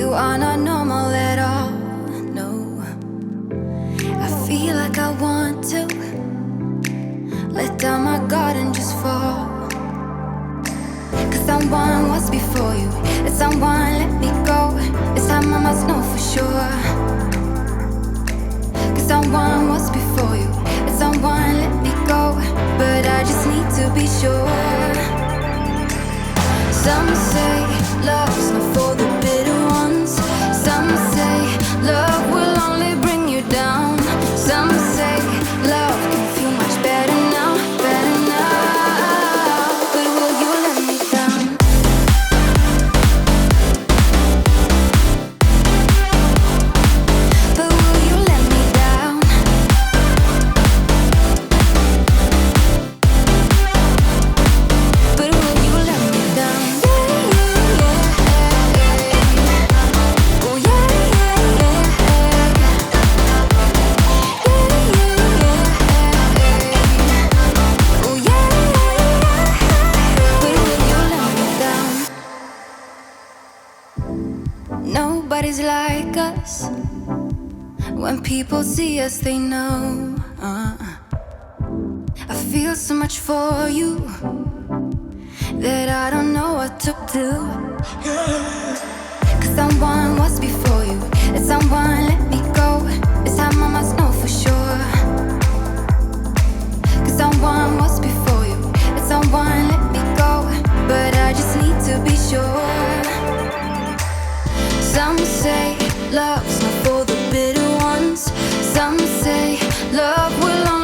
You are not normal at all, no. I feel like I want to let down my guard and just fall. Cause someone was before you, and someone let me go. This time I must know for sure. Cause someone was before you, and someone let me go. But I just need to be sure. Some say love's not for the bitter ones. Some say love will only bring you down. Some say love can feel much better now, better now. But will you let me down? But will you let me down? But will you let me down? Nobody's like us. When people see us, they know. I feel so much for you that I don't know what to do. Cause someone was before you, and someone let me go. This time I must know for sure. Cause someone was before you, and someone let me go. But I just need to be sure. Some say love's not for the bitter ones. Some say love will only